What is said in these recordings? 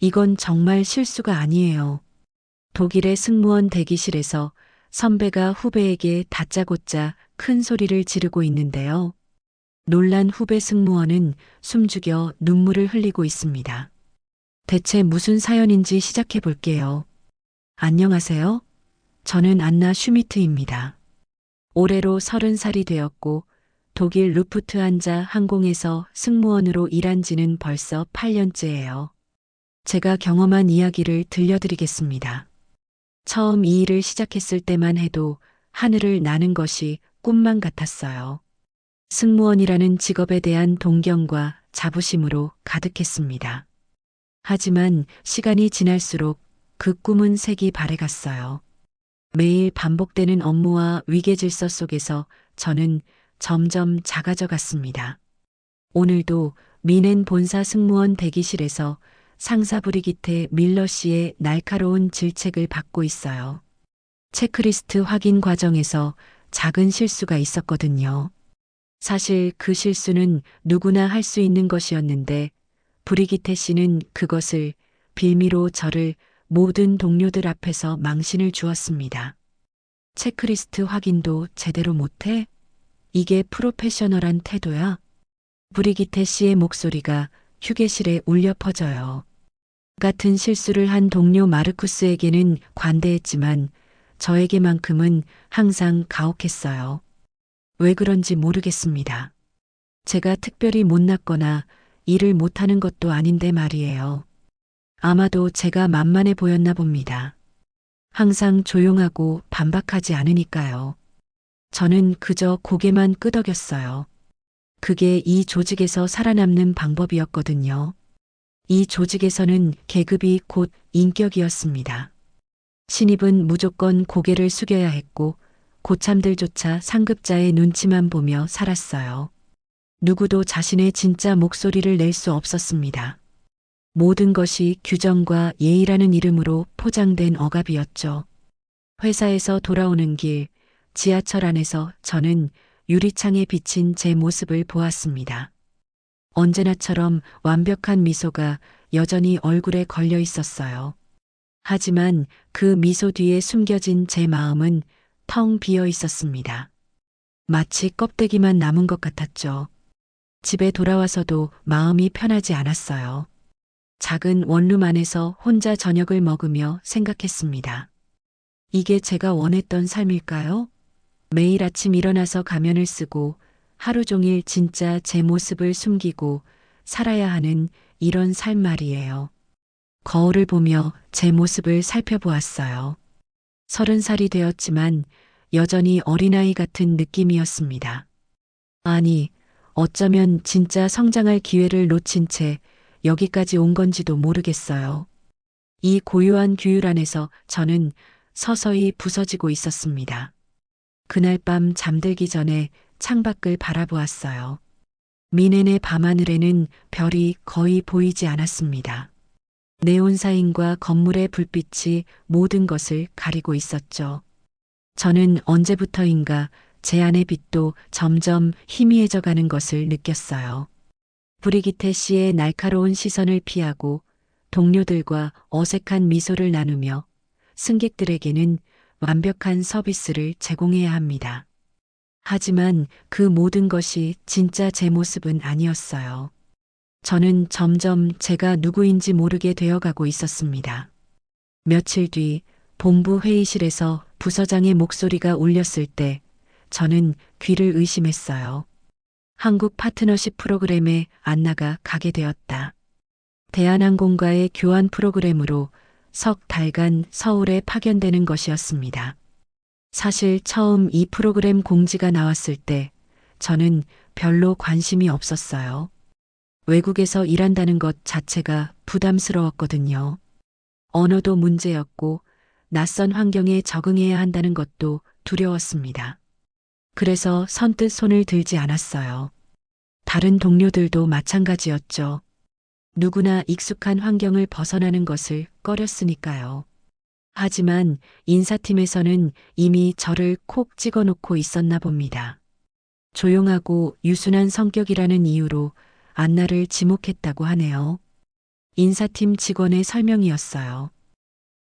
이건 정말 실수가 아니에요. 독일의 승무원 대기실에서 선배가 후배에게 다짜고짜 큰 소리를 지르고 있는데요. 놀란 후배 승무원은 숨죽여 눈물을 흘리고 있습니다. 대체 무슨 사연인지 시작해 볼게요. 안녕하세요. 저는 안나 슈미트입니다. 올해로 30살이 되었고 독일 루프트한자 항공에서 승무원으로 일한 지는 벌써 8년째예요. 제가 경험한 이야기를 들려드리겠습니다. 처음 이 일을 시작했을 때만 해도 하늘을 나는 것이 꿈만 같았어요. 승무원이라는 직업에 대한 동경과 자부심으로 가득했습니다. 하지만 시간이 지날수록 그 꿈은 색이 바래갔어요. 매일 반복되는 업무와 위계 질서 속에서 저는 점점 작아져 갔습니다. 오늘도 미넨 본사 승무원 대기실에서 상사 브리기테 밀러 씨의 날카로운 질책을 받고 있어요. 체크리스트 확인 과정에서 작은 실수가 있었거든요. 사실 그 실수는 누구나 할 수 있는 것이었는데 브리기테 씨는 그것을 빌미로 저를 모든 동료들 앞에서 망신을 주었습니다. 체크리스트 확인도 제대로 못해? 이게 프로페셔널한 태도야? 브리기테 씨의 목소리가 휴게실에 울려 퍼져요. 같은 실수를 한 동료 마르쿠스에게는 관대했지만 저에게만큼은 항상 가혹했어요. 왜 그런지 모르겠습니다. 제가 특별히 못났거나 일을 못하는 것도 아닌데 말이에요. 아마도 제가 만만해 보였나 봅니다. 항상 조용하고 반박하지 않으니까요. 저는 그저 고개만 끄덕였어요. 그게 이 조직에서 살아남는 방법이었거든요. 이 조직에서는 계급이 곧 인격이었습니다. 신입은 무조건 고개를 숙여야 했고 고참들조차 상급자의 눈치만 보며 살았어요. 누구도 자신의 진짜 목소리를 낼 수 없었습니다. 모든 것이 규정과 예의라는 이름으로 포장된 억압이었죠. 회사에서 돌아오는 길, 지하철 안에서 저는 유리창에 비친 제 모습을 보았습니다. 언제나처럼 완벽한 미소가 여전히 얼굴에 걸려 있었어요. 하지만 그 미소 뒤에 숨겨진 제 마음은 텅 비어 있었습니다. 마치 껍데기만 남은 것 같았죠. 집에 돌아와서도 마음이 편하지 않았어요. 작은 원룸 안에서 혼자 저녁을 먹으며 생각했습니다. 이게 제가 원했던 삶일까요? 매일 아침 일어나서 가면을 쓰고 하루 종일 진짜 제 모습을 숨기고 살아야 하는 이런 삶 말이에요. 거울을 보며 제 모습을 살펴보았어요. 30살이 되었지만 여전히 어린아이 같은 느낌이었습니다. 아니, 어쩌면 진짜 성장할 기회를 놓친 채 여기까지 온 건지도 모르겠어요. 이 고요한 규율 안에서 저는 서서히 부서지고 있었습니다. 그날 밤 잠들기 전에 창밖을 바라보았어요. 미넨의 밤하늘에는 별이 거의 보이지 않았습니다. 네온사인과 건물의 불빛이 모든 것을 가리고 있었죠. 저는 언제부터인가 제 안의 빛도 점점 희미해져 가는 것을 느꼈어요. 브리기테 씨의 날카로운 시선을 피하고 동료들과 어색한 미소를 나누며 승객들에게는 완벽한 서비스를 제공해야 합니다. 하지만 그 모든 것이 진짜 제 모습은 아니었어요. 저는 점점 제가 누구인지 모르게 되어가고 있었습니다. 며칠 뒤 본부 회의실에서 부서장의 목소리가 울렸을 때 저는 귀를 의심했어요. 한국 파트너십 프로그램에 안나가 가게 되었다. 대한항공과의 교환 프로그램으로 석 달간 서울에 파견되는 것이었습니다. 사실 처음 이 프로그램 공지가 나왔을 때 저는 별로 관심이 없었어요. 외국에서 일한다는 것 자체가 부담스러웠거든요. 언어도 문제였고 낯선 환경에 적응해야 한다는 것도 두려웠습니다. 그래서 선뜻 손을 들지 않았어요. 다른 동료들도 마찬가지였죠. 누구나 익숙한 환경을 벗어나는 것을 꺼렸으니까요. 하지만 인사팀에서는 이미 저를 콕 찍어놓고 있었나 봅니다. 조용하고 유순한 성격이라는 이유로 안나를 지목했다고 하네요. 인사팀 직원의 설명이었어요.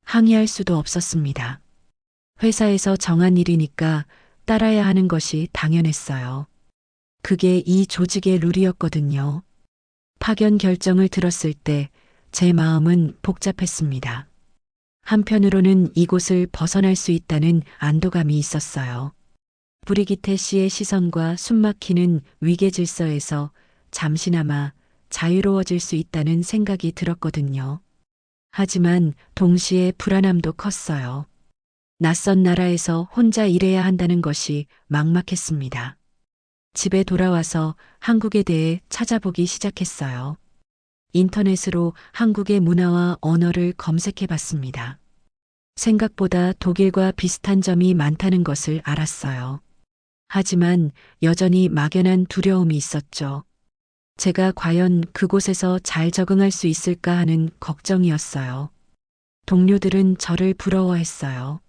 항의할 수도 없었습니다. 회사에서 정한 일이니까 따라야 하는 것이 당연했어요. 그게 이 조직의 룰이었거든요. 파견 결정을 들었을 때 제 마음은 복잡했습니다. 한편으로는 이곳을 벗어날 수 있다는 안도감이 있었어요. 브리기테 씨의 시선과 숨막히는 위계 질서에서 잠시나마 자유로워질 수 있다는 생각이 들었거든요. 하지만 동시에 불안함도 컸어요. 낯선 나라에서 혼자 일해야 한다는 것이 막막했습니다. 집에 돌아와서 한국에 대해 찾아보기 시작했어요. 인터넷으로 한국의 문화와 언어를 검색해 봤습니다. 생각보다 독일과 비슷한 점이 많다는 것을 알았어요. 하지만 여전히 막연한 두려움이 있었죠. 제가 과연 그곳에서 잘 적응할 수 있을까 하는 걱정이었어요. 동료들은 저를 부러워했어요.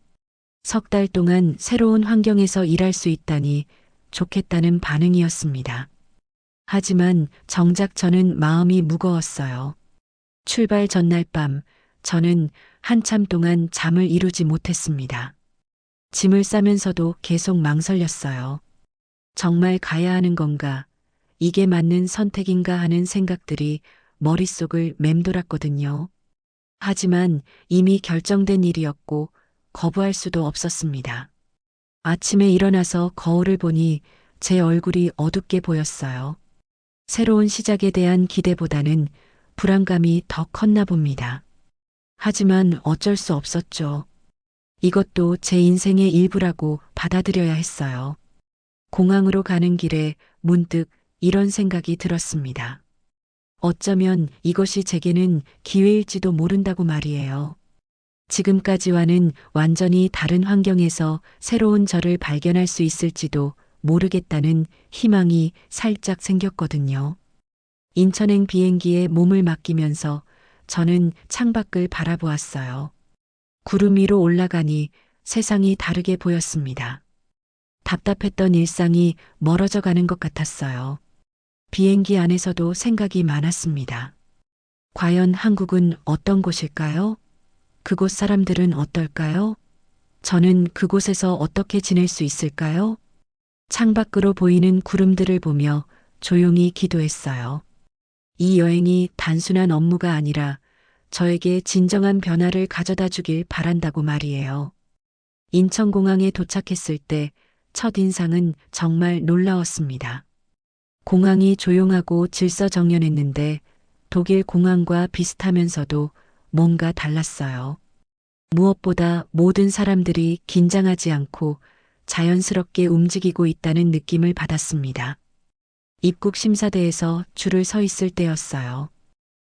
석 달 동안 새로운 환경에서 일할 수 있다니 좋겠다는 반응이었습니다. 하지만 정작 저는 마음이 무거웠어요. 출발 전날 밤, 저는 한참 동안 잠을 이루지 못했습니다. 짐을 싸면서도 계속 망설였어요. 정말 가야 하는 건가? 이게 맞는 선택인가 하는 생각들이 머릿속을 맴돌았거든요. 하지만 이미 결정된 일이었고 거부할 수도 없었습니다. 아침에 일어나서 거울을 보니 제 얼굴이 어둡게 보였어요. 새로운 시작에 대한 기대보다는 불안감이 더 컸나 봅니다. 하지만 어쩔 수 없었죠. 이것도 제 인생의 일부라고 받아들여야 했어요. 공항으로 가는 길에 문득 이런 생각이 들었습니다. 어쩌면 이것이 제게는 기회일지도 모른다고 말이에요. 지금까지와는 완전히 다른 환경에서 새로운 저를 발견할 수 있을지도 모르겠다는 희망이 살짝 생겼거든요. 인천행 비행기에 몸을 맡기면서 저는 창밖을 바라보았어요. 구름 위로 올라가니 세상이 다르게 보였습니다. 답답했던 일상이 멀어져 가는 것 같았어요. 비행기 안에서도 생각이 많았습니다. 과연 한국은 어떤 곳일까요? 그곳 사람들은 어떨까요? 저는 그곳에서 어떻게 지낼 수 있을까요? 창밖으로 보이는 구름들을 보며 조용히 기도했어요. 이 여행이 단순한 업무가 아니라 저에게 진정한 변화를 가져다 주길 바란다고 말이에요. 인천공항에 도착했을 때 첫인상은 정말 놀라웠습니다. 공항이 조용하고 질서정연했는데 독일 공항과 비슷하면서도 뭔가 달랐어요. 무엇보다 모든 사람들이 긴장하지 않고 자연스럽게 움직이고 있다는 느낌을 받았습니다. 입국 심사대에서 줄을 서 있을 때였어요.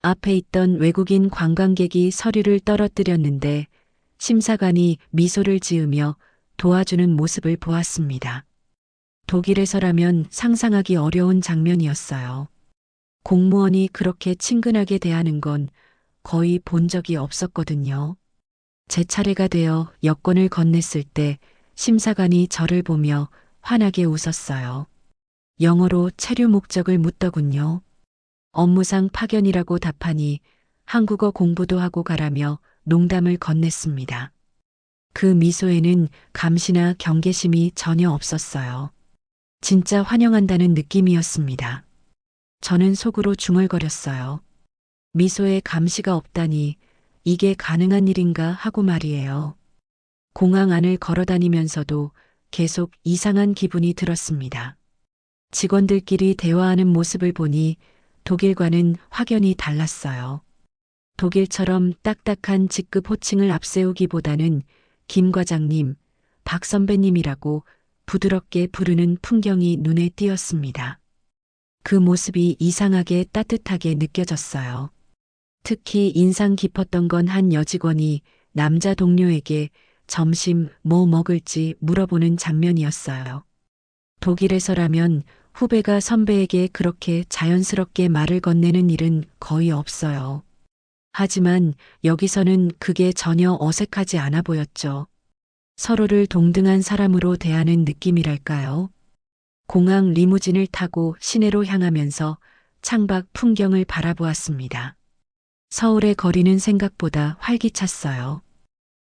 앞에 있던 외국인 관광객이 서류를 떨어뜨렸는데 심사관이 미소를 지으며 도와주는 모습을 보았습니다. 독일에서라면 상상하기 어려운 장면이었어요. 공무원이 그렇게 친근하게 대하는 건 거의 본 적이 없었거든요. 제 차례가 되어 여권을 건넸을 때 심사관이 저를 보며 환하게 웃었어요. 영어로 체류 목적을 묻더군요. 업무상 파견이라고 답하니 한국어 공부도 하고 가라며 농담을 건넸습니다. 그 미소에는 감시나 경계심이 전혀 없었어요. 진짜 환영한다는 느낌이었습니다. 저는 속으로 중얼거렸어요. 미소에 감시가 없다니 이게 가능한 일인가 하고 말이에요. 공항 안을 걸어다니면서도 계속 이상한 기분이 들었습니다. 직원들끼리 대화하는 모습을 보니 독일과는 확연히 달랐어요. 독일처럼 딱딱한 직급 호칭을 앞세우기보다는 김 과장님, 박 선배님이라고 부드럽게 부르는 풍경이 눈에 띄었습니다. 그 모습이 이상하게 따뜻하게 느껴졌어요. 특히 인상 깊었던 건 한 여직원이 남자 동료에게 점심 뭐 먹을지 물어보는 장면이었어요. 독일에서라면 후배가 선배에게 그렇게 자연스럽게 말을 건네는 일은 거의 없어요. 하지만 여기서는 그게 전혀 어색하지 않아 보였죠. 서로를 동등한 사람으로 대하는 느낌이랄까요? 공항 리무진을 타고 시내로 향하면서 창밖 풍경을 바라보았습니다. 서울의 거리는 생각보다 활기찼어요.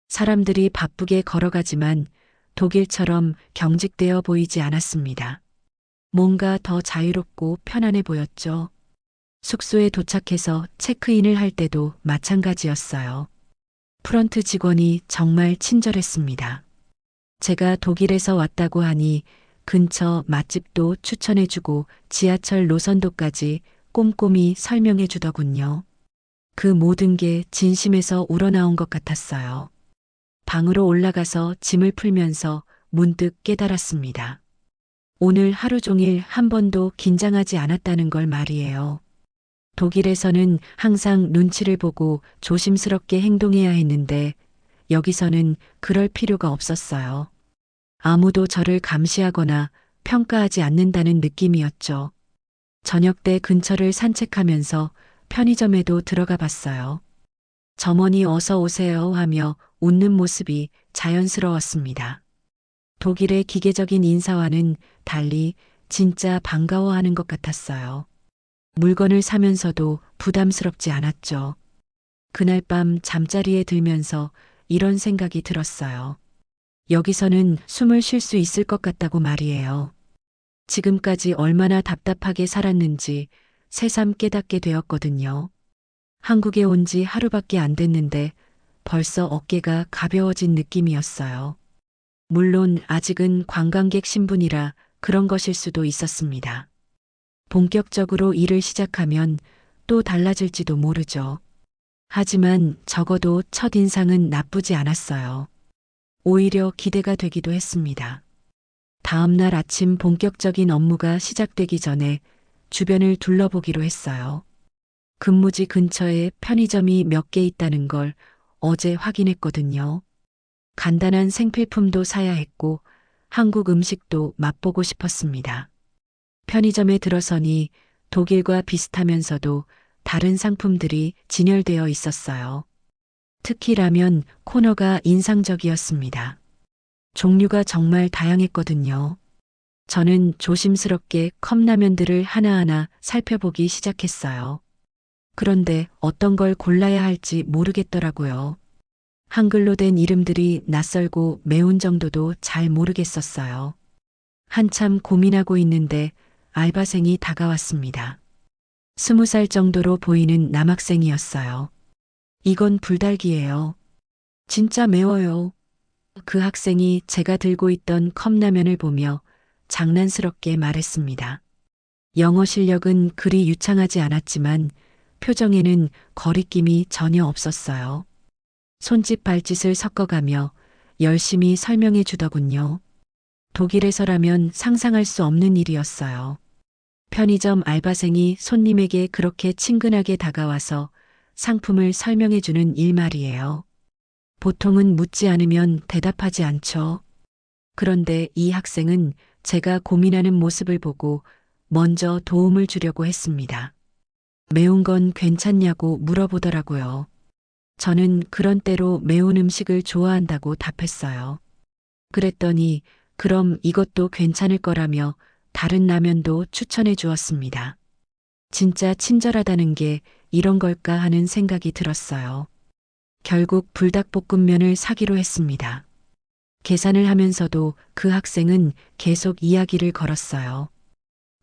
사람들이 바쁘게 걸어가지만 독일처럼 경직되어 보이지 않았습니다. 뭔가 더 자유롭고 편안해 보였죠. 숙소에 도착해서 체크인을 할 때도 마찬가지였어요. 프런트 직원이 정말 친절했습니다. 제가 독일에서 왔다고 하니 근처 맛집도 추천해주고 지하철 노선도까지 꼼꼼히 설명해 주더군요. 그 모든 게 진심에서 우러나온 것 같았어요. 방으로 올라가서 짐을 풀면서 문득 깨달았습니다. 오늘 하루 종일 한 번도 긴장하지 않았다는 걸 말이에요. 독일에서는 항상 눈치를 보고 조심스럽게 행동해야 했는데 여기서는 그럴 필요가 없었어요. 아무도 저를 감시하거나 평가하지 않는다는 느낌이었죠. 저녁 때 근처를 산책하면서 편의점에도 들어가 봤어요. 점원이 어서 오세요 하며 웃는 모습이 자연스러웠습니다. 독일의 기계적인 인사와는 달리 진짜 반가워하는 것 같았어요. 물건을 사면서도 부담스럽지 않았죠. 그날 밤 잠자리에 들면서 이런 생각이 들었어요. 여기서는 숨을 쉴 수 있을 것 같다고 말이에요. 지금까지 얼마나 답답하게 살았는지 새삼 깨닫게 되었거든요. 한국에 온 지 하루밖에 안 됐는데 벌써 어깨가 가벼워진 느낌이었어요. 물론 아직은 관광객 신분이라 그런 것일 수도 있었습니다. 본격적으로 일을 시작하면 또 달라질지도 모르죠. 하지만 적어도 첫인상은 나쁘지 않았어요. 오히려 기대가 되기도 했습니다. 다음 날 아침 본격적인 업무가 시작되기 전에 주변을 둘러보기로 했어요. 근무지 근처에 편의점이 몇 개 있다는 걸 어제 확인했거든요. 간단한 생필품도 사야 했고 한국 음식도 맛보고 싶었습니다. 편의점에 들어서니 독일과 비슷하면서도 다른 상품들이 진열되어 있었어요. 특히 라면 코너가 인상적이었습니다. 종류가 정말 다양했거든요. 저는 조심스럽게 컵라면들을 하나하나 살펴보기 시작했어요. 그런데 어떤 걸 골라야 할지 모르겠더라고요. 한글로 된 이름들이 낯설고 매운 정도도 잘 모르겠었어요. 한참 고민하고 있는데 알바생이 다가왔습니다. 20살 정도로 보이는 남학생이었어요. 이건 불닭이에요. 진짜 매워요. 그 학생이 제가 들고 있던 컵라면을 보며 장난스럽게 말했습니다. 영어 실력은 그리 유창하지 않았지만 표정에는 거리낌이 전혀 없었어요. 손짓 발짓을 섞어가며 열심히 설명해 주더군요. 독일에서라면 상상할 수 없는 일이었어요. 편의점 알바생이 손님에게 그렇게 친근하게 다가와서 상품을 설명해 주는 일 말이에요. 보통은 묻지 않으면 대답하지 않죠. 그런데 이 학생은 제가 고민하는 모습을 보고 먼저 도움을 주려고 했습니다. 매운 건 괜찮냐고 물어보더라고요. 저는 그런 때로 매운 음식을 좋아한다고 답했어요. 그랬더니 그럼 이것도 괜찮을 거라며 다른 라면도 추천해 주었습니다. 진짜 친절하다는 게 이런 걸까 하는 생각이 들었어요. 결국 불닭볶음면을 사기로 했습니다. 계산을 하면서도 그 학생은 계속 이야기를 걸었어요.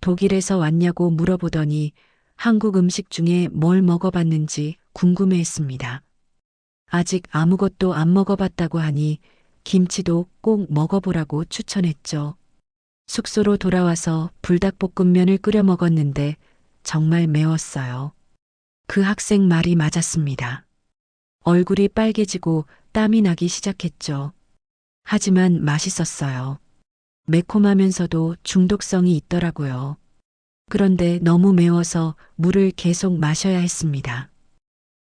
독일에서 왔냐고 물어보더니 한국 음식 중에 뭘 먹어봤는지 궁금해했습니다. 아직 아무것도 안 먹어봤다고 하니 김치도 꼭 먹어보라고 추천했죠. 숙소로 돌아와서 불닭볶음면을 끓여 먹었는데 정말 매웠어요. 그 학생 말이 맞았습니다. 얼굴이 빨개지고 땀이 나기 시작했죠. 하지만 맛있었어요. 매콤하면서도 중독성이 있더라고요. 그런데 너무 매워서 물을 계속 마셔야 했습니다.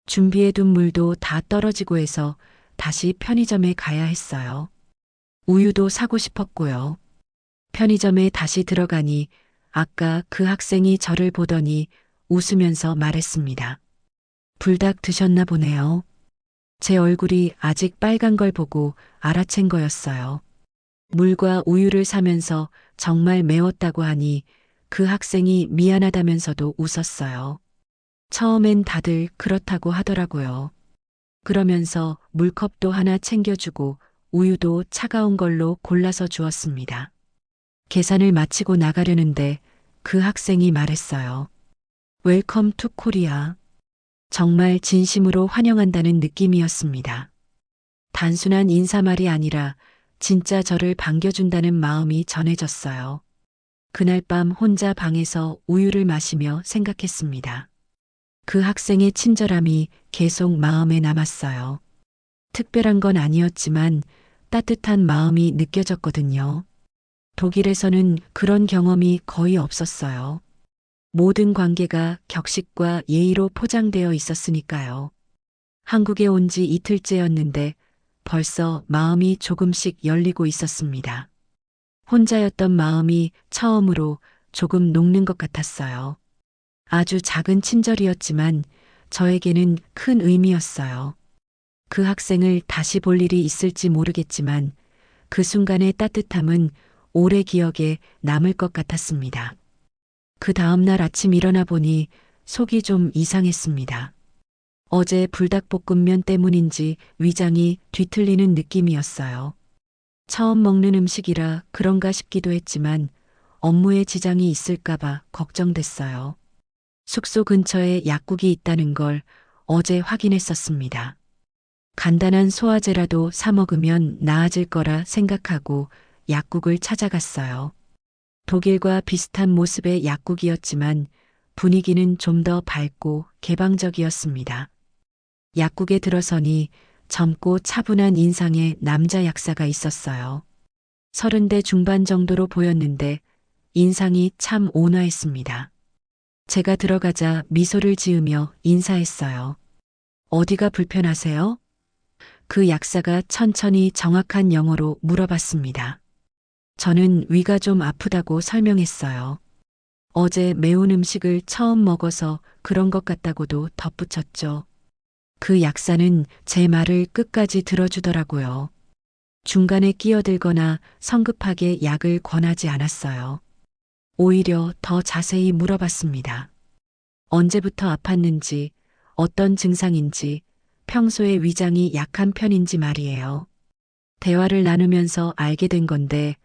준비해둔 물도 다 떨어지고 해서 다시 편의점에 가야 했어요. 우유도 사고 싶었고요. 편의점에 다시 들어가니 아까 그 학생이 저를 보더니 웃으면서 말했습니다. 불닭 드셨나 보네요. 제 얼굴이 아직 빨간 걸 보고 알아챈 거였어요. 물과 우유를 사면서 정말 매웠다고 하니 그 학생이 미안하다면서도 웃었어요. 처음엔 다들 그렇다고 하더라고요. 그러면서 물컵도 하나 챙겨주고 우유도 차가운 걸로 골라서 주었습니다. 계산을 마치고 나가려는데 그 학생이 말했어요. 웰컴 투 코리아. 정말 진심으로 환영한다는 느낌이었습니다. 단순한 인사말이 아니라 진짜 저를 반겨준다는 마음이 전해졌어요. 그날 밤 혼자 방에서 우유를 마시며 생각했습니다. 그 학생의 친절함이 계속 마음에 남았어요. 특별한 건 아니었지만 따뜻한 마음이 느껴졌거든요. 독일에서는 그런 경험이 거의 없었어요. 모든 관계가 격식과 예의로 포장되어 있었으니까요. 한국에 온 지 이틀째였는데 벌써 마음이 조금씩 열리고 있었습니다. 혼자였던 마음이 처음으로 조금 녹는 것 같았어요. 아주 작은 친절이었지만 저에게는 큰 의미였어요. 그 학생을 다시 볼 일이 있을지 모르겠지만 그 순간의 따뜻함은 오래 기억에 남을 것 같았습니다. 그 다음날 아침 일어나 보니 속이 좀 이상했습니다. 어제 불닭볶음면 때문인지 위장이 뒤틀리는 느낌이었어요. 처음 먹는 음식이라 그런가 싶기도 했지만 업무에 지장이 있을까봐 걱정됐어요. 숙소 근처에 약국이 있다는 걸 어제 확인했었습니다. 간단한 소화제라도 사 먹으면 나아질 거라 생각하고 약국을 찾아갔어요. 독일과 비슷한 모습의 약국이었지만 분위기는 좀 더 밝고 개방적이었습니다. 약국에 들어서니 젊고 차분한 인상의 남자 약사가 있었어요. 30대 중반 정도로 보였는데 인상이 참 온화했습니다. 제가 들어가자 미소를 지으며 인사했어요. 어디가 불편하세요? 그 약사가 천천히 정확한 영어로 물어봤습니다. 저는 위가 좀 아프다고 설명했어요. 어제 매운 음식을 처음 먹어서 그런 것 같다고도 덧붙였죠. 그 약사는 제 말을 끝까지 들어주더라고요. 중간에 끼어들거나 성급하게 약을 권하지 않았어요. 오히려 더 자세히 물어봤습니다. 언제부터 아팠는지, 어떤 증상인지, 평소에 위장이 약한 편인지 말이에요. 대화를 나누면서 알게 된 건데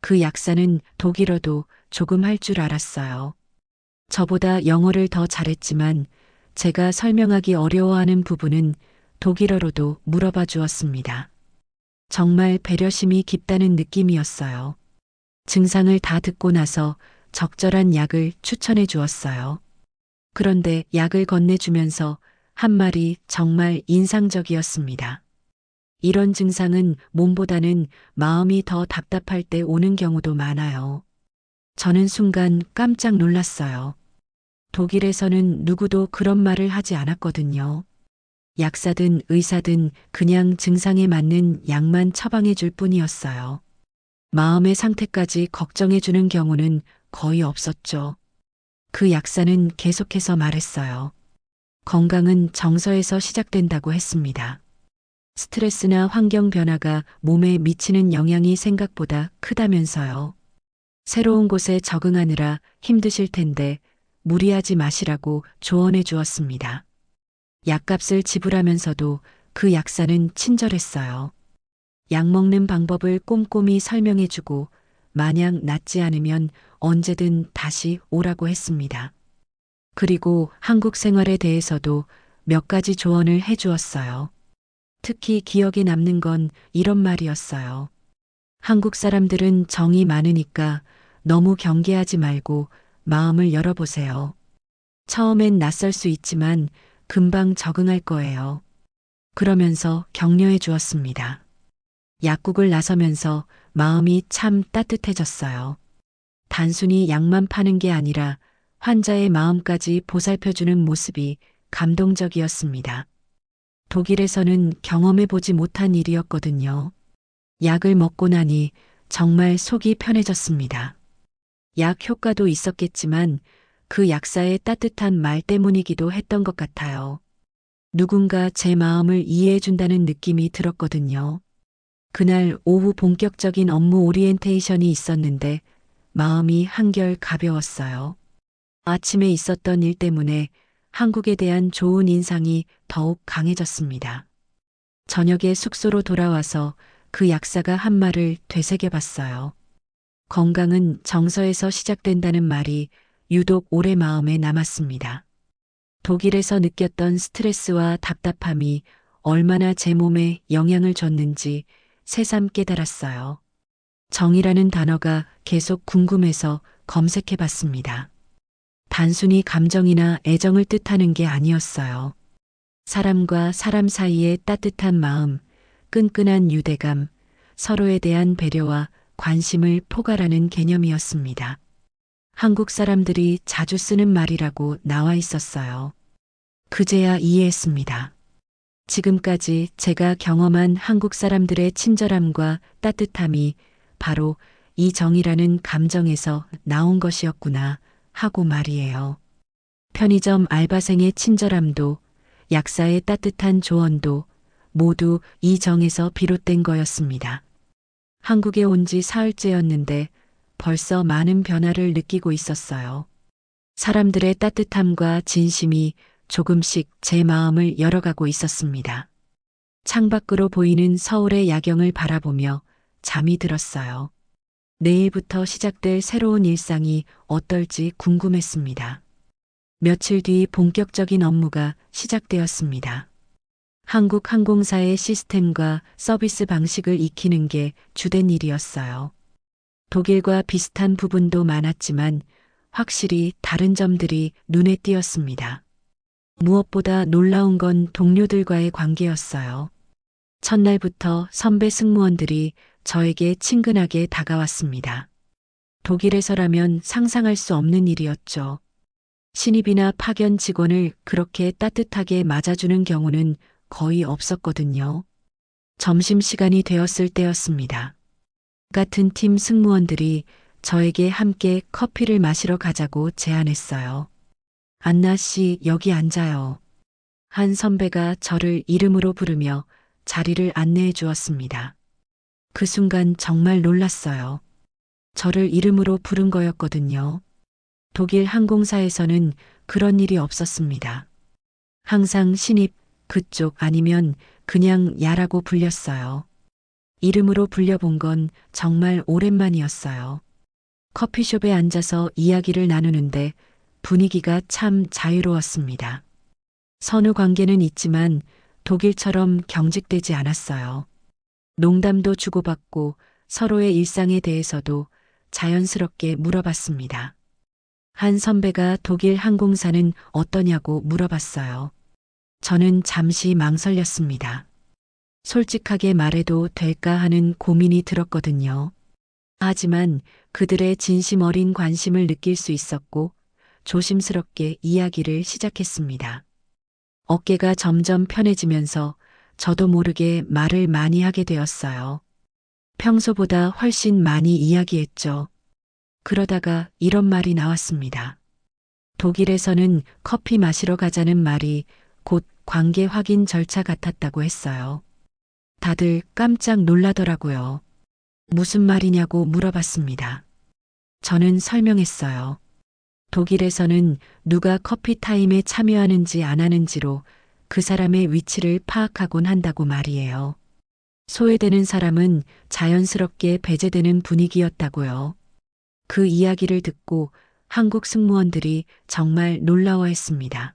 그 약사는 독일어도 조금 할 줄 알았어요. 저보다 영어를 더 잘했지만 제가 설명하기 어려워하는 부분은 독일어로도 물어봐 주었습니다. 정말 배려심이 깊다는 느낌이었어요. 증상을 다 듣고 나서 적절한 약을 추천해 주었어요. 그런데 약을 건네주면서 한 말이 정말 인상적이었습니다. 이런 증상은 몸보다는 마음이 더 답답할 때 오는 경우도 많아요. 저는 순간 깜짝 놀랐어요. 독일에서는 누구도 그런 말을 하지 않았거든요. 약사든 의사든 그냥 증상에 맞는 약만 처방해 줄 뿐이었어요. 마음의 상태까지 걱정해 주는 경우는 거의 없었죠. 그 약사는 계속해서 말했어요. 건강은 정서에서 시작된다고 했습니다. 스트레스나 환경 변화가 몸에 미치는 영향이 생각보다 크다면서요. 새로운 곳에 적응하느라 힘드실 텐데 무리하지 마시라고 조언해 주었습니다. 약값을 지불하면서도 그 약사는 친절했어요. 약 먹는 방법을 꼼꼼히 설명해 주고 만약 낫지 않으면 언제든 다시 오라고 했습니다. 그리고 한국 생활에 대해서도 몇 가지 조언을 해 주었어요. 특히 기억에 남는 건 이런 말이었어요. 한국 사람들은 정이 많으니까 너무 경계하지 말고 마음을 열어보세요. 처음엔 낯설 수 있지만 금방 적응할 거예요. 그러면서 격려해 주었습니다. 약국을 나서면서 마음이 참 따뜻해졌어요. 단순히 약만 파는 게 아니라 환자의 마음까지 보살펴주는 모습이 감동적이었습니다. 독일에서는 경험해 보지 못한 일이었거든요. 약을 먹고 나니 정말 속이 편해졌습니다. 약 효과도 있었겠지만 그 약사의 따뜻한 말 때문이기도 했던 것 같아요. 누군가 제 마음을 이해해 준다는 느낌이 들었거든요. 그날 오후 본격적인 업무 오리엔테이션이 있었는데 마음이 한결 가벼웠어요. 아침에 있었던 일 때문에 한국에 대한 좋은 인상이 더욱 강해졌습니다. 저녁에 숙소로 돌아와서 그 약사가 한 말을 되새겨 봤어요. 건강은 정서에서 시작된다는 말이 유독 오래 마음에 남았습니다. 독일에서 느꼈던 스트레스와 답답함이 얼마나 제 몸에 영향을 줬는지 새삼 깨달았어요. 정이라는 단어가 계속 궁금해서 검색해 봤습니다. 단순히 감정이나 애정을 뜻하는 게 아니었어요. 사람과 사람 사이의 따뜻한 마음, 끈끈한 유대감, 서로에 대한 배려와 관심을 포괄하는 개념이었습니다. 한국 사람들이 자주 쓰는 말이라고 나와 있었어요. 그제야 이해했습니다. 지금까지 제가 경험한 한국 사람들의 친절함과 따뜻함이 바로 이 정이라는 감정에서 나온 것이었구나 하고 말이에요. 편의점 알바생의 친절함도 약사의 따뜻한 조언도 모두 이 정에서 비롯된 거였습니다. 한국에 온 지 사흘째였는데 벌써 많은 변화를 느끼고 있었어요. 사람들의 따뜻함과 진심이 조금씩 제 마음을 열어가고 있었습니다. 창밖으로 보이는 서울의 야경을 바라보며 잠이 들었어요. 내일부터 시작될 새로운 일상이 어떨지 궁금했습니다. 며칠 뒤 본격적인 업무가 시작되었습니다. 한국 항공사의 시스템과 서비스 방식을 익히는 게 주된 일이었어요. 독일과 비슷한 부분도 많았지만 확실히 다른 점들이 눈에 띄었습니다. 무엇보다 놀라운 건 동료들과의 관계였어요. 첫날부터 선배 승무원들이 저에게 친근하게 다가왔습니다. 독일에서라면 상상할 수 없는 일이었죠. 신입이나 파견 직원을 그렇게 따뜻하게 맞아주는 경우는 거의 없었거든요. 점심시간이 되었을 때였습니다. 같은 팀 승무원들이 저에게 함께 커피를 마시러 가자고 제안했어요. 안나 씨, 여기 앉아요. 한 선배가 저를 이름으로 부르며 자리를 안내해 주었습니다. 그 순간 정말 놀랐어요. 저를 이름으로 부른 거였거든요. 독일 항공사에서는 그런 일이 없었습니다. 항상 신입, 그쪽 아니면 그냥 야라고 불렸어요. 이름으로 불려본 건 정말 오랜만이었어요. 커피숍에 앉아서 이야기를 나누는데 분위기가 참 자유로웠습니다. 선후 관계는 있지만 독일처럼 경직되지 않았어요. 농담도 주고받고 서로의 일상에 대해서도 자연스럽게 물어봤습니다. 한 선배가 독일 항공사는 어떠냐고 물어봤어요. 저는 잠시 망설였습니다. 솔직하게 말해도 될까 하는 고민이 들었거든요. 하지만 그들의 진심 어린 관심을 느낄 수 있었고 조심스럽게 이야기를 시작했습니다. 어깨가 점점 편해지면서 저도 모르게 말을 많이 하게 되었어요. 평소보다 훨씬 많이 이야기했죠. 그러다가 이런 말이 나왔습니다. 독일에서는 커피 마시러 가자는 말이 곧 관계 확인 절차 같았다고 했어요. 다들 깜짝 놀라더라고요. 무슨 말이냐고 물어봤습니다. 저는 설명했어요. 독일에서는 누가 커피 타임에 참여하는지 안 하는지로 그 사람의 위치를 파악하곤 한다고 말이에요. 소외되는 사람은 자연스럽게 배제되는 분위기였다고요. 그 이야기를 듣고 한국 승무원들이 정말 놀라워했습니다.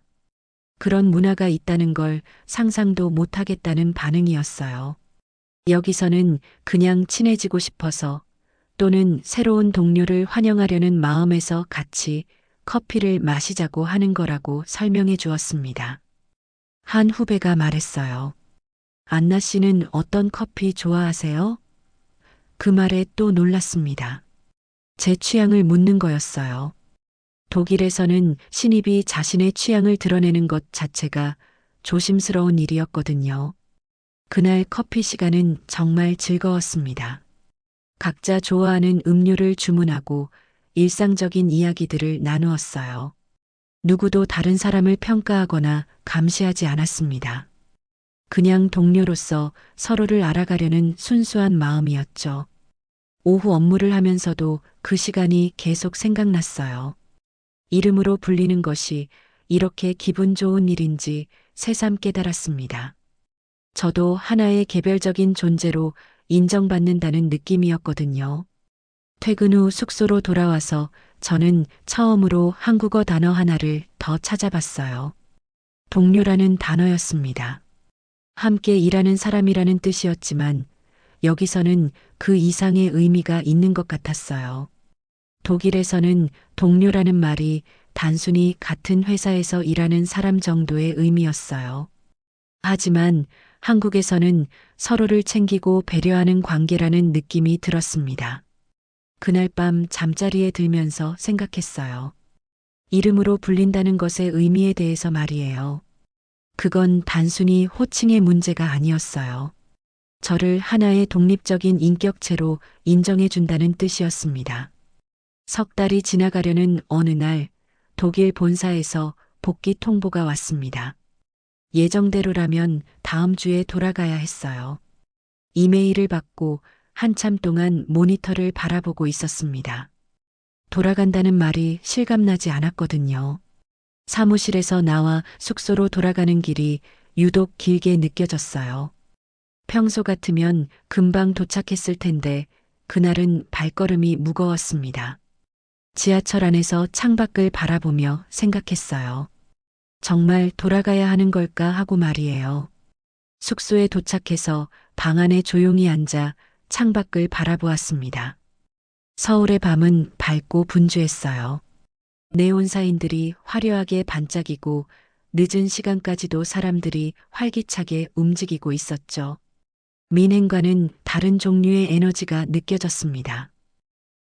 그런 문화가 있다는 걸 상상도 못하겠다는 반응이었어요. 여기서는 그냥 친해지고 싶어서 또는 새로운 동료를 환영하려는 마음에서 같이 커피를 마시자고 하는 거라고 설명해 주었습니다. 한 후배가 말했어요. 안나 씨는 어떤 커피 좋아하세요? 그 말에 또 놀랐습니다. 제 취향을 묻는 거였어요. 독일에서는 신입이 자신의 취향을 드러내는 것 자체가 조심스러운 일이었거든요. 그날 커피 시간은 정말 즐거웠습니다. 각자 좋아하는 음료를 주문하고 일상적인 이야기들을 나누었어요. 누구도 다른 사람을 평가하거나 감시하지 않았습니다. 그냥 동료로서 서로를 알아가려는 순수한 마음이었죠. 오후 업무를 하면서도 그 시간이 계속 생각났어요. 이름으로 불리는 것이 이렇게 기분 좋은 일인지 새삼 깨달았습니다. 저도 하나의 개별적인 존재로 인정받는다는 느낌이었거든요. 퇴근 후 숙소로 돌아와서 저는 처음으로 한국어 단어 하나를 더 찾아봤어요. 동료라는 단어였습니다. 함께 일하는 사람이라는 뜻이었지만 여기서는 그 이상의 의미가 있는 것 같았어요. 독일에서는 동료라는 말이 단순히 같은 회사에서 일하는 사람 정도의 의미였어요. 하지만 한국에서는 서로를 챙기고 배려하는 관계라는 느낌이 들었습니다. 그날 밤 잠자리에 들면서 생각했어요. 이름으로 불린다는 것의 의미에 대해서 말이에요. 그건 단순히 호칭의 문제가 아니었어요. 저를 하나의 독립적인 인격체로 인정해준다는 뜻이었습니다. 석 달이 지나가려는 어느 날 독일 본사에서 복귀 통보가 왔습니다. 예정대로라면 다음 주에 돌아가야 했어요. 이메일을 받고 한참 동안 모니터를 바라보고 있었습니다. 돌아간다는 말이 실감나지 않았거든요. 사무실에서 나와 숙소로 돌아가는 길이 유독 길게 느껴졌어요. 평소 같으면 금방 도착했을 텐데 그날은 발걸음이 무거웠습니다. 지하철 안에서 창밖을 바라보며 생각했어요. 정말 돌아가야 하는 걸까 하고 말이에요. 숙소에 도착해서 방 안에 조용히 앉아 창밖을 바라보았습니다. 서울의 밤은 밝고 분주했어요. 네온사인들이 화려하게 반짝이고 늦은 시간까지도 사람들이 활기차게 움직이고 있었죠. 민행과는 다른 종류의 에너지가 느껴졌습니다.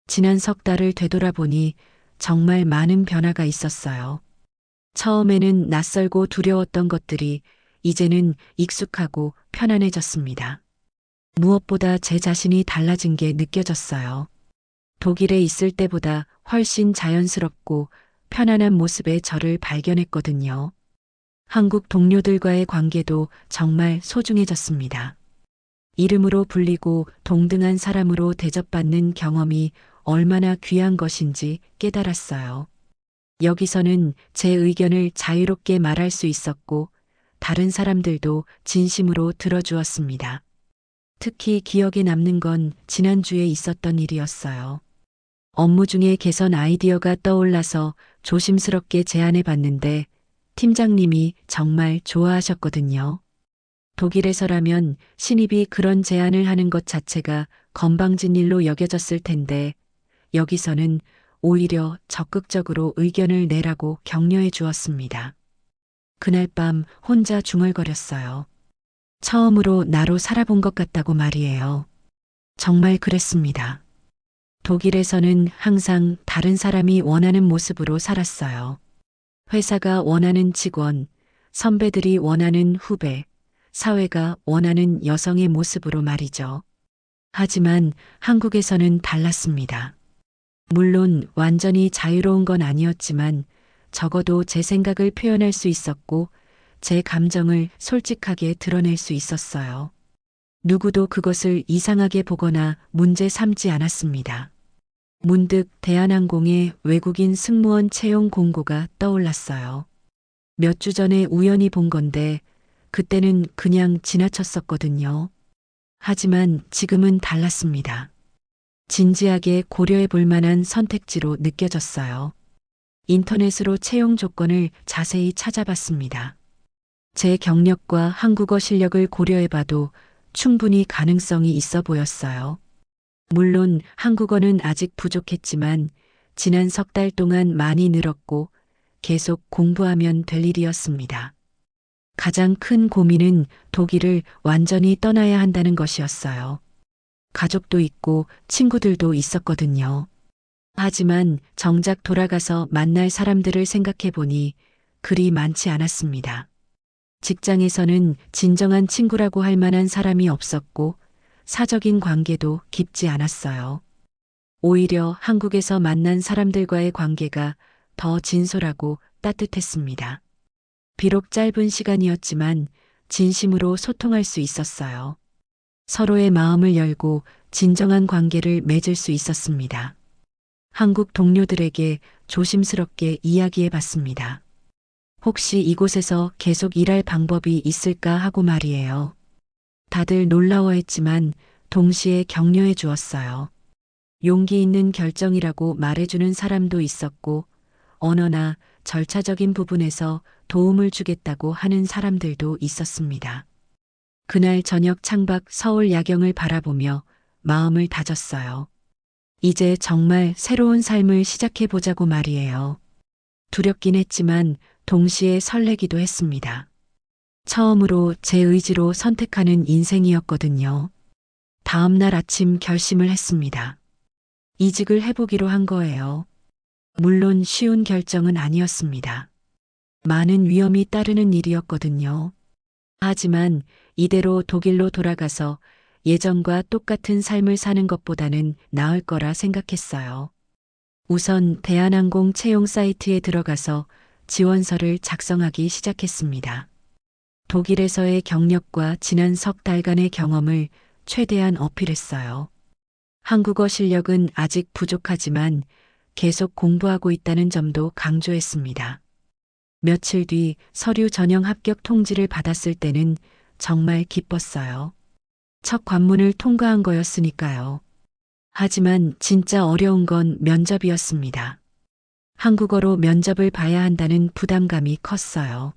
지난 석 달을 되돌아보니 정말 많은 변화가 있었어요. 처음에는 낯설고 두려웠던 것들이 이제는 익숙하고 편안해졌습니다. 무엇보다 제 자신이 달라진 게 느껴졌어요. 독일에 있을 때보다 훨씬 자연스럽고 편안한 모습의 저를 발견했거든요. 한국 동료들과의 관계도 정말 소중해졌습니다. 이름으로 불리고 동등한 사람으로 대접받는 경험이 얼마나 귀한 것인지 깨달았어요. 여기서는 제 의견을 자유롭게 말할 수 있었고 다른 사람들도 진심으로 들어주었습니다. 특히 기억에 남는 건 지난주에 있었던 일이었어요. 업무 중에 개선 아이디어가 떠올라서 조심스럽게 제안해 봤는데 팀장님이 정말 좋아하셨거든요. 독일에서라면 신입이 그런 제안을 하는 것 자체가 건방진 일로 여겨졌을 텐데 여기서는 오히려 적극적으로 의견을 내라고 격려해 주었습니다. 그날 밤 혼자 중얼거렸어요. 처음으로 나로 살아본 것 같다고 말이에요. 정말 그랬습니다. 독일에서는 항상 다른 사람이 원하는 모습으로 살았어요. 회사가 원하는 직원, 선배들이 원하는 후배, 사회가 원하는 여성의 모습으로 말이죠. 하지만 한국에서는 달랐습니다. 물론 완전히 자유로운 건 아니었지만 적어도 제 생각을 표현할 수 있었고 제 감정을 솔직하게 드러낼 수 있었어요. 누구도 그것을 이상하게 보거나 문제 삼지 않았습니다. 문득 대한항공의 외국인 승무원 채용 공고가 떠올랐어요. 몇 주 전에 우연히 본 건데 그때는 그냥 지나쳤었거든요. 하지만 지금은 달랐습니다. 진지하게 고려해 볼 만한 선택지로 느껴졌어요. 인터넷으로 채용 조건을 자세히 찾아봤습니다. 제 경력과 한국어 실력을 고려해 봐도 충분히 가능성이 있어 보였어요. 물론 한국어는 아직 부족했지만 지난 석 달 동안 많이 늘었고 계속 공부하면 될 일이었습니다. 가장 큰 고민은 독일을 완전히 떠나야 한다는 것이었어요. 가족도 있고 친구들도 있었거든요. 하지만 정작 돌아가서 만날 사람들을 생각해 보니 그리 많지 않았습니다. 직장에서는 진정한 친구라고 할 만한 사람이 없었고 사적인 관계도 깊지 않았어요. 오히려 한국에서 만난 사람들과의 관계가 더 진솔하고 따뜻했습니다. 비록 짧은 시간이었지만 진심으로 소통할 수 있었어요. 서로의 마음을 열고 진정한 관계를 맺을 수 있었습니다. 한국 동료들에게 조심스럽게 이야기해 봤습니다. 혹시 이곳에서 계속 일할 방법이 있을까 하고 말이에요. 다들 놀라워했지만 동시에 격려해 주었어요. 용기 있는 결정이라고 말해주는 사람도 있었고, 언어나 절차적인 부분에서 도움을 주겠다고 하는 사람들도 있었습니다. 그날 저녁 창밖 서울 야경을 바라보며 마음을 다졌어요. 이제 정말 새로운 삶을 시작해 보자고 말이에요. 두렵긴 했지만 동시에 설레기도 했습니다. 처음으로 제 의지로 선택하는 인생이었거든요. 다음 날 아침 결심을 했습니다. 이직을 해보기로 한 거예요. 물론 쉬운 결정은 아니었습니다. 많은 위험이 따르는 일이었거든요. 하지만 이대로 독일로 돌아가서 예전과 똑같은 삶을 사는 것보다는 나을 거라 생각했어요. 우선 대한항공 채용 사이트에 들어가서 지원서를 작성하기 시작했습니다. 독일에서의 경력과 지난 석 달간의 경험을 최대한 어필했어요. 한국어 실력은 아직 부족하지만 계속 공부하고 있다는 점도 강조했습니다. 며칠 뒤 서류 전형 합격 통지를 받았을 때는 정말 기뻤어요. 첫 관문을 통과한 거였으니까요. 하지만 진짜 어려운 건 면접이었습니다. 한국어로 면접을 봐야 한다는 부담감이 컸어요.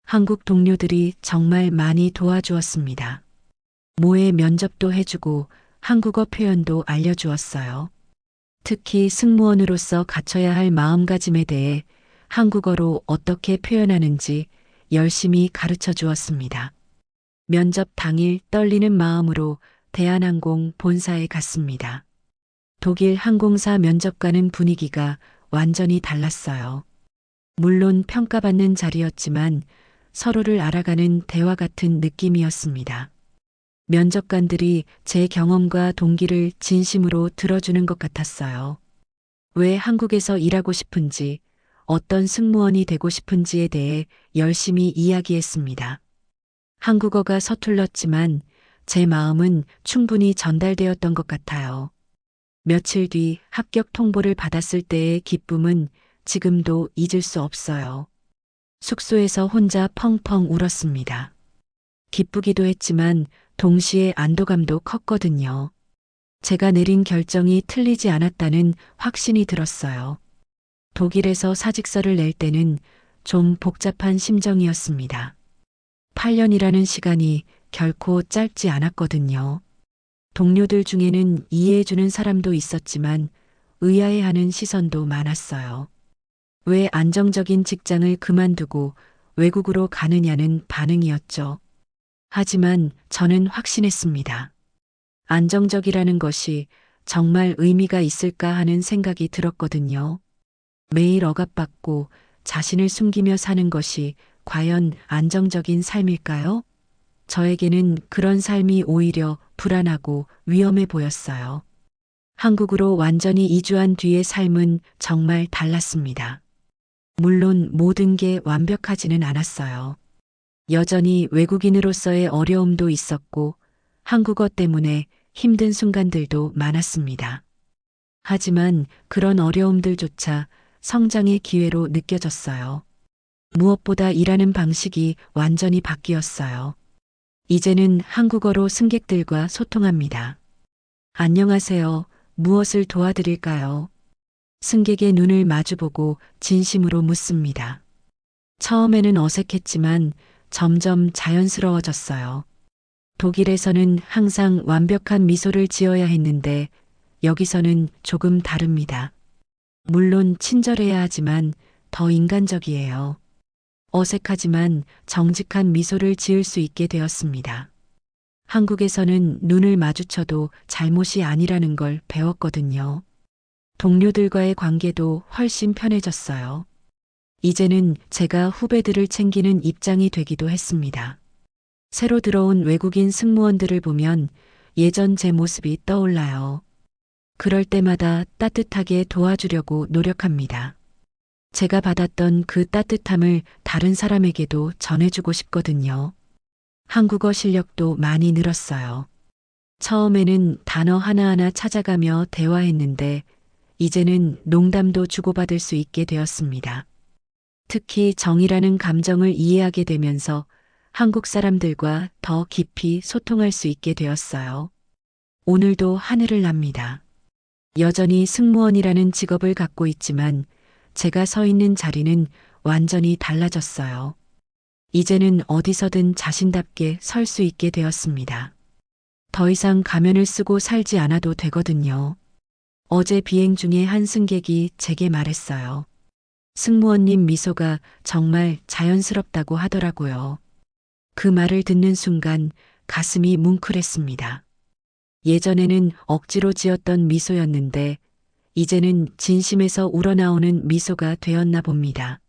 한국 동료들이 정말 많이 도와주었습니다. 모의 면접도 해주고 한국어 표현도 알려주었어요. 특히 승무원으로서 갖춰야 할 마음가짐에 대해 한국어로 어떻게 표현하는지 열심히 가르쳐 주었습니다. 면접 당일 떨리는 마음으로 대한항공 본사에 갔습니다. 독일 항공사 면접관은 분위기가 완전히 달랐어요. 물론 평가받는 자리였지만 서로를 알아가는 대화 같은 느낌이었습니다. 면접관들이 제 경험과 동기를 진심으로 들어주는 것 같았어요. 왜 한국에서 일하고 싶은지, 어떤 승무원이 되고 싶은지에 대해 열심히 이야기했습니다. 한국어가 서툴렀지만 제 마음은 충분히 전달되었던 것 같아요. 며칠 뒤 합격 통보를 받았을 때의 기쁨은 지금도 잊을 수 없어요. 숙소에서 혼자 펑펑 울었습니다. 기쁘기도 했지만 동시에 안도감도 컸거든요. 제가 내린 결정이 틀리지 않았다는 확신이 들었어요. 독일에서 사직서를 낼 때는 좀 복잡한 심정이었습니다. 8년이라는 시간이 결코 짧지 않았거든요. 동료들 중에는 이해해주는 사람도 있었지만 의아해하는 시선도 많았어요. 왜 안정적인 직장을 그만두고 외국으로 가느냐는 반응이었죠. 하지만 저는 확신했습니다. 안정적이라는 것이 정말 의미가 있을까 하는 생각이 들었거든요. 매일 억압받고 자신을 숨기며 사는 것이 과연 안정적인 삶일까요? 저에게는 그런 삶이 오히려 불안하고 위험해 보였어요. 한국으로 완전히 이주한 뒤의 삶은 정말 달랐습니다. 물론 모든 게 완벽하지는 않았어요. 여전히 외국인으로서의 어려움도 있었고 한국어 때문에 힘든 순간들도 많았습니다. 하지만 그런 어려움들조차 성장의 기회로 느껴졌어요. 무엇보다 일하는 방식이 완전히 바뀌었어요. 이제는 한국어로 승객들과 소통합니다. 안녕하세요. 무엇을 도와드릴까요? 승객의 눈을 마주보고 진심으로 묻습니다. 처음에는 어색했지만 점점 자연스러워졌어요. 독일에서는 항상 완벽한 미소를 지어야 했는데 여기서는 조금 다릅니다. 물론 친절해야 하지만 더 인간적이에요. 어색하지만 정직한 미소를 지을 수 있게 되었습니다. 한국에서는 눈을 마주쳐도 잘못이 아니라는 걸 배웠거든요. 동료들과의 관계도 훨씬 편해졌어요. 이제는 제가 후배들을 챙기는 입장이 되기도 했습니다. 새로 들어온 외국인 승무원들을 보면 예전 제 모습이 떠올라요. 그럴 때마다 따뜻하게 도와주려고 노력합니다. 제가 받았던 그 따뜻함을 다른 사람에게도 전해주고 싶거든요. 한국어 실력도 많이 늘었어요. 처음에는 단어 하나하나 찾아가며 대화했는데 이제는 농담도 주고받을 수 있게 되었습니다. 특히 정이라는 감정을 이해하게 되면서 한국 사람들과 더 깊이 소통할 수 있게 되었어요. 오늘도 하늘을 납니다. 여전히 승무원이라는 직업을 갖고 있지만 제가 서 있는 자리는 완전히 달라졌어요. 이제는 어디서든 자신답게 설 수 있게 되었습니다. 더 이상 가면을 쓰고 살지 않아도 되거든요. 어제 비행 중에 한 승객이 제게 말했어요. 승무원님 미소가 정말 자연스럽다고 하더라고요. 그 말을 듣는 순간 가슴이 뭉클했습니다. 예전에는 억지로 지었던 미소였는데 이제는 진심에서 우러나오는 미소가 되었나 봅니다.